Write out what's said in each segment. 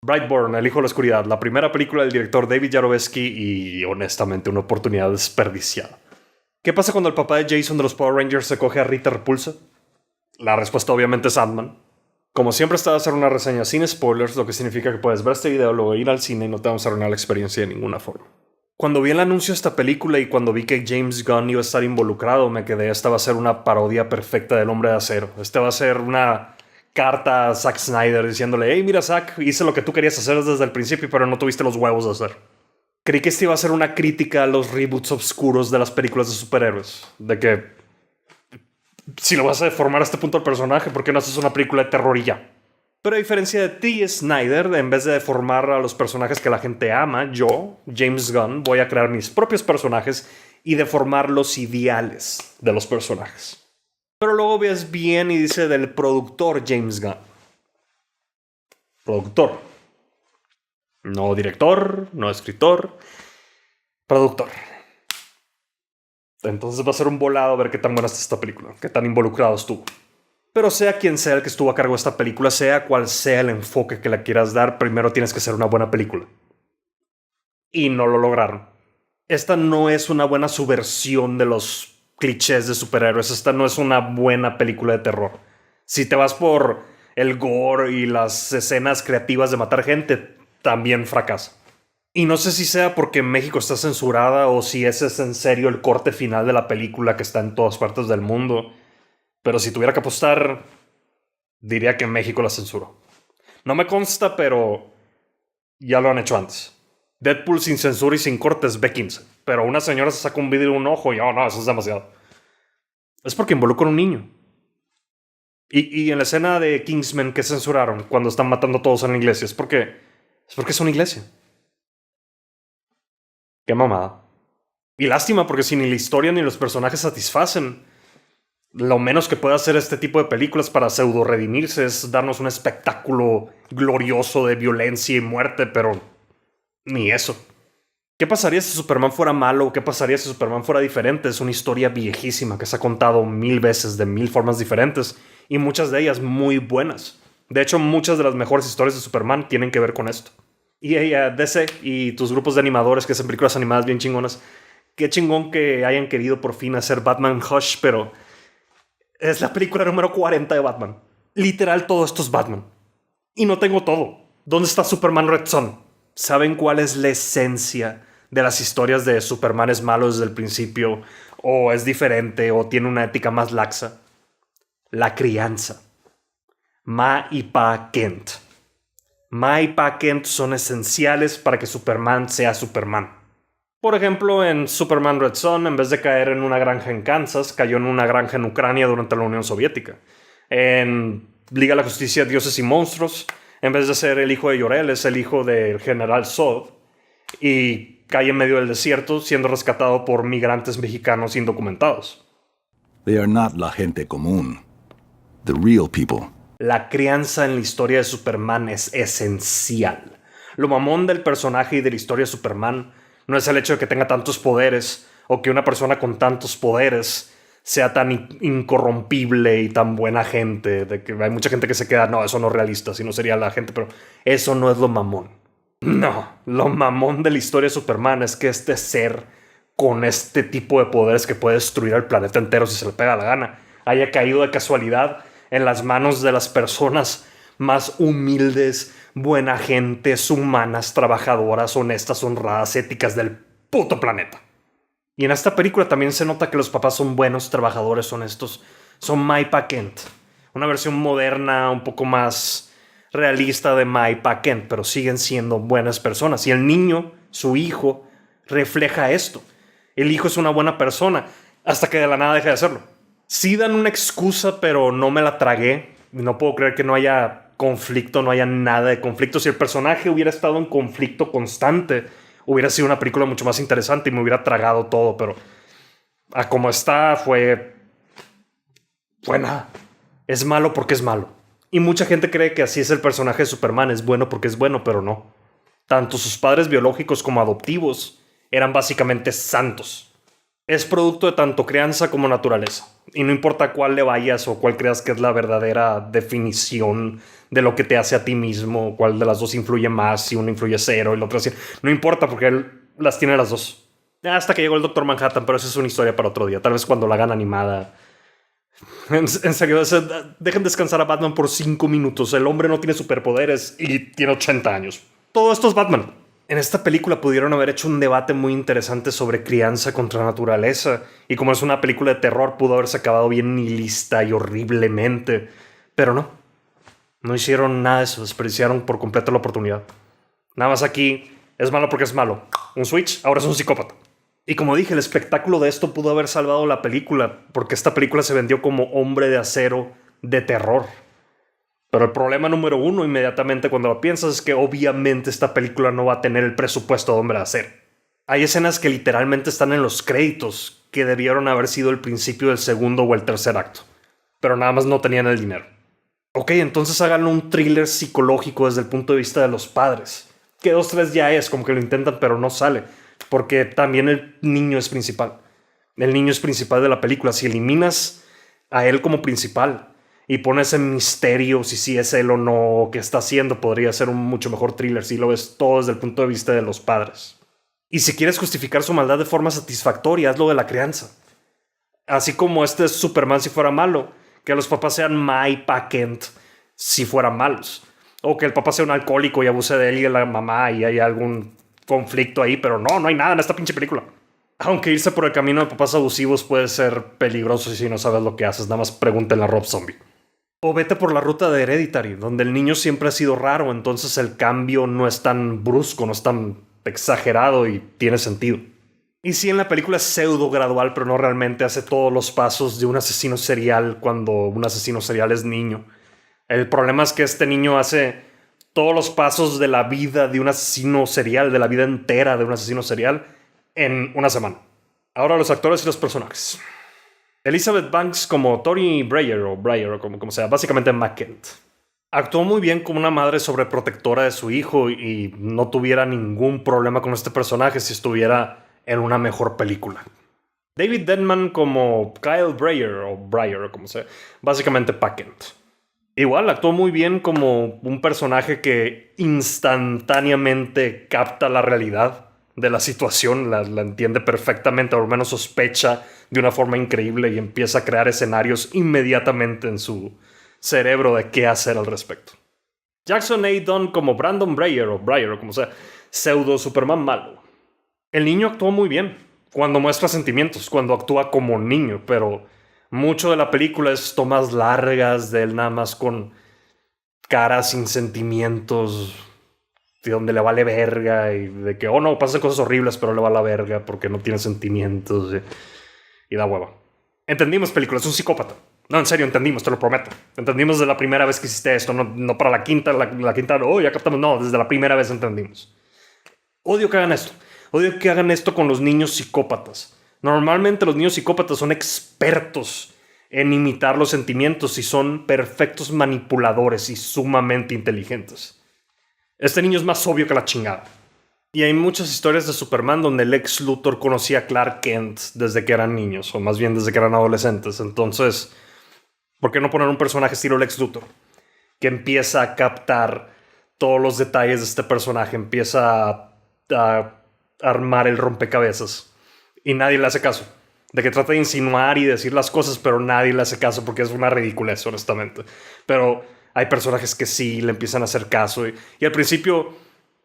Brightburn, El Hijo de la Oscuridad, la primera película del director David Yarovesky y honestamente una oportunidad desperdiciada. ¿Qué pasa cuando el papá de Jason de los Power Rangers se coge a Rita Repulsa? La respuesta obviamente es Ant-Man. Como siempre está a hacer una reseña sin spoilers, lo que significa que puedes ver este video, luego ir al cine y no te vamos a arruinar la experiencia de ninguna forma. Cuando vi el anuncio de esta película y cuando vi que James Gunn iba a estar involucrado, me quedé, esta va a ser una parodia perfecta del Hombre de Acero. Esta va a ser una carta a Zack Snyder diciéndole, hey, mira Zack, hice lo que tú querías hacer desde el principio, pero no tuviste los huevos de hacer. Creí que esta iba a ser una crítica a los reboots oscuros de las películas de superhéroes. De que, si lo vas a deformar a este punto al personaje, ¿por qué no haces una película de terror y ya? Pero a diferencia de ti, Snyder, en vez de deformar a los personajes que la gente ama, yo, James Gunn, voy a crear mis propios personajes y deformar los ideales de los personajes. Pero luego ves bien y dice del productor James Gunn. Productor. No director, no escritor. Productor. Entonces va a ser un volado a ver qué tan buena está esta película, qué tan involucrado estuvo. Pero sea quien sea el que estuvo a cargo de esta película, sea cual sea el enfoque que le quieras dar, primero tienes que ser una buena película. Y no lo lograron. Esta no es una buena subversión de los clichés de superhéroes. Esta no es una buena película de terror. Si te vas por el gore y las escenas creativas de matar gente, también fracasa. Y no sé si sea porque en México está censurada o si ese es en serio el corte final de la película que está en todas partes del mundo. Pero si tuviera que apostar, diría que en México la censuró. No me consta, pero ya lo han hecho antes. Deadpool sin censura y sin cortes B15. Pero una señora se saca un vidrio de un ojo y no, eso es demasiado. Es porque involucra a un niño. Y en la escena de Kingsman que censuraron cuando están matando a todos en la iglesia, es porque es una iglesia. Qué mamada. Y lástima porque si ni la historia ni los personajes satisfacen, lo menos que puede hacer este tipo de películas para pseudo redimirse es darnos un espectáculo glorioso de violencia y muerte, pero ni eso. ¿Qué pasaría si Superman fuera malo? ¿Qué pasaría si Superman fuera diferente? Es una historia viejísima que se ha contado 1000 veces de 1000 formas diferentes y muchas de ellas muy buenas. De hecho, muchas de las mejores historias de Superman tienen que ver con esto. Y DC y tus grupos de animadores que hacen películas animadas bien chingonas, qué chingón que hayan querido por fin hacer Batman Hush, pero es la película número 40 de Batman. Literal, todo esto es Batman. Y no tengo todo. ¿Dónde está Superman Red Son? ¿Saben cuál es la esencia de las historias de Superman es malo desde el principio? ¿O es diferente? ¿O tiene una ética más laxa? La crianza. Ma y Pa Kent. Ma y Pa Kent son esenciales para que Superman sea Superman. Por ejemplo, en Superman Red Son, en vez de caer en una granja en Kansas, cayó en una granja en Ucrania durante la Unión Soviética. En Liga de la Justicia, Dioses y Monstruos, en vez de ser el hijo de Jor-El, es el hijo del general Zod y cae en medio del desierto siendo rescatado por migrantes mexicanos indocumentados. They are not la gente común. The real people. La crianza en la historia de Superman es esencial. Lo mamón del personaje y de la historia de Superman no es el hecho de que tenga tantos poderes o que una persona con tantos poderes sea tan incorrompible y tan buena gente. De que hay mucha gente que se queda, no, eso no es realista, si no sería la gente, pero eso no es lo mamón. No, lo mamón de la historia de Superman es que este ser con este tipo de poderes que puede destruir al planeta entero si se le pega la gana haya caído de casualidad en las manos de las personas más humildes, buena gentes, humanas, trabajadoras, honestas, honradas, éticas del puto planeta. Y en esta película también se nota que los papás son buenos, trabajadores, honestos. Son Ma y Pa Kent. Una versión moderna, un poco más realista de Ma y Pa Kent, pero siguen siendo buenas personas. Y el niño, su hijo, refleja esto. El hijo es una buena persona hasta que de la nada deja de hacerlo. Sí dan una excusa, pero no me la tragué. No puedo creer que no haya conflicto, no haya nada de conflicto. Si el personaje hubiera estado en conflicto constante, hubiera sido una película mucho más interesante y me hubiera tragado todo, pero a como está fue nada. Es malo porque es malo. Y mucha gente cree que así es el personaje de Superman, es bueno porque es bueno, pero no. Tanto sus padres biológicos como adoptivos eran básicamente santos. Es producto de tanto crianza como naturaleza. Y no importa cuál le vayas o cuál creas que es la verdadera definición de lo que te hace a ti mismo, cuál de las dos influye más, si uno influye cero y la otra sí. No importa porque él las tiene las dos. Hasta que llegó el Doctor Manhattan, pero esa es una historia para otro día. Tal vez cuando la hagan animada. En serio, dejen descansar a Batman por 5 minutos. El hombre no tiene superpoderes y tiene 80 años. Todo esto es Batman. En esta película pudieron haber hecho un debate muy interesante sobre crianza contra naturaleza, y como es una película de terror pudo haberse acabado bien nihilista y horriblemente, pero no hicieron nada de eso, desperdiciaron por completo la oportunidad. Nada más aquí es malo porque es malo. Un switch, ahora es un psicópata. Y como dije, el espectáculo de esto pudo haber salvado la película, porque esta película se vendió como Hombre de Acero de terror. Pero el problema número uno, inmediatamente cuando lo piensas, es que obviamente esta película no va a tener el presupuesto de Hombre de Acero. Hay escenas que literalmente están en los créditos, que debieron haber sido el principio del segundo o el tercer acto. Pero nada más no tenían el dinero. Ok, entonces hagan un thriller psicológico desde el punto de vista de los padres. Que 2-3 ya es, como que lo intentan pero no sale. Porque también el niño es principal. El niño es principal de la película. Si eliminas a él como principal y pones en misterio si es él o no, qué está haciendo, podría ser un mucho mejor thriller si lo ves todo desde el punto de vista de los padres. Y si quieres justificar su maldad de forma satisfactoria, hazlo de la crianza. Así como este es Superman si fuera malo, que los papás sean Mike Pa Kent si fueran malos. O que el papá sea un alcohólico y abuse de él y de la mamá y hay algún conflicto ahí, pero no hay nada en esta pinche película. Aunque irse por el camino de papás abusivos puede ser peligroso si no sabes lo que haces, nada más pregúntenle a Rob Zombie. O vete por la ruta de Hereditary, donde el niño siempre ha sido raro, entonces el cambio no es tan brusco, no es tan exagerado y tiene sentido. Y sí, en la película es pseudo gradual, pero no realmente hace todos los pasos de un asesino serial cuando un asesino serial es niño. El problema es que este niño hace todos los pasos de la vida de un asesino serial, de la vida entera de un asesino serial, en una semana. Ahora los actores y los personajes. Elizabeth Banks como Tori Breyer o como sea, básicamente McKent. Actuó muy bien como una madre sobreprotectora de su hijo y no tuviera ningún problema con este personaje si estuviera en una mejor película. David Denman como Kyle Breyer o como sea, básicamente Packent. Igual actuó muy bien como un personaje que instantáneamente capta la realidad de la situación, la entiende perfectamente, o al menos sospecha de una forma increíble y empieza a crear escenarios inmediatamente en su cerebro de qué hacer al respecto. Jackson A. Dunn como Brandon Breyer o como sea, pseudo Superman malo. El niño actuó muy bien cuando muestra sentimientos, cuando actúa como niño, pero mucho de la película es tomas largas de él nada más con caras sin sentimientos, de donde le vale verga y de que, no, pasan cosas horribles, pero le va la verga porque no tiene sentimientos y da hueva. Entendimos, película, es un psicópata. No, en serio, entendimos, te lo prometo. Entendimos desde la primera vez que hiciste esto, no para la quinta, ya captamos, no, desde la primera vez entendimos. Odio que hagan esto. Odio que hagan esto con los niños psicópatas. Normalmente los niños psicópatas son expertos en imitar los sentimientos y son perfectos manipuladores y sumamente inteligentes. Este niño es más obvio que la chingada. Y hay muchas historias de Superman donde el Lex Luthor conocía a Clark Kent desde que eran niños, o más bien desde que eran adolescentes. Entonces, ¿por qué no poner un personaje estilo Lex Luthor? Que empieza a captar todos los detalles de este personaje, empieza a armar el rompecabezas. Y nadie le hace caso. De que trata de insinuar y decir las cosas, pero nadie le hace caso porque es una ridiculez, honestamente. Pero hay personajes que sí le empiezan a hacer caso. Y al principio,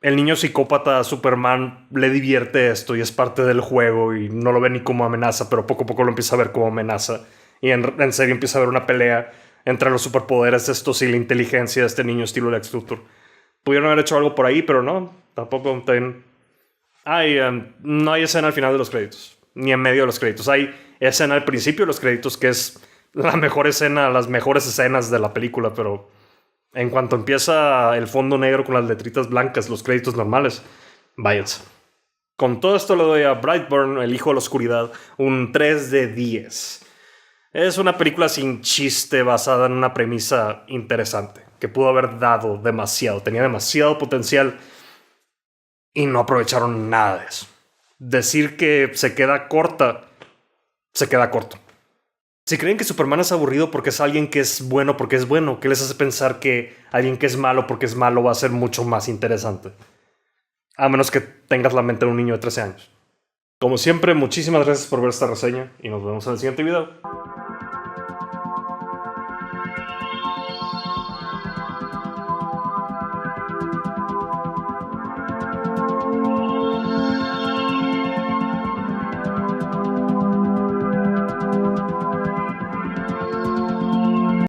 el niño psicópata Superman le divierte esto y es parte del juego y no lo ve ni como amenaza, pero poco a poco lo empieza a ver como amenaza. Y en serio empieza a haber una pelea entre los superpoderes de estos y la inteligencia de este niño estilo Lex Luthor. Pudieron haber hecho algo por ahí, pero no, tampoco. No hay escena al final de los créditos, ni en medio de los créditos. Hay escena al principio de los créditos, que es la mejor escena, las mejores escenas de la película, pero en cuanto empieza el fondo negro con las letritas blancas, los créditos normales, váyanse. Con todo esto le doy a Brightburn, El Hijo de la Oscuridad, un 3 de 10. Es una película sin chiste basada en una premisa interesante, que pudo haber dado demasiado, tenía demasiado potencial y no aprovecharon nada de eso. Decir que se queda corta se queda corto. Si creen que Superman es aburrido porque es alguien que es bueno porque es bueno, ¿qué les hace pensar que alguien que es malo porque es malo va a ser mucho más interesante? A menos que tengas la mente de un niño de 13 años. Como siempre, muchísimas gracias por ver esta reseña y nos vemos en el siguiente video.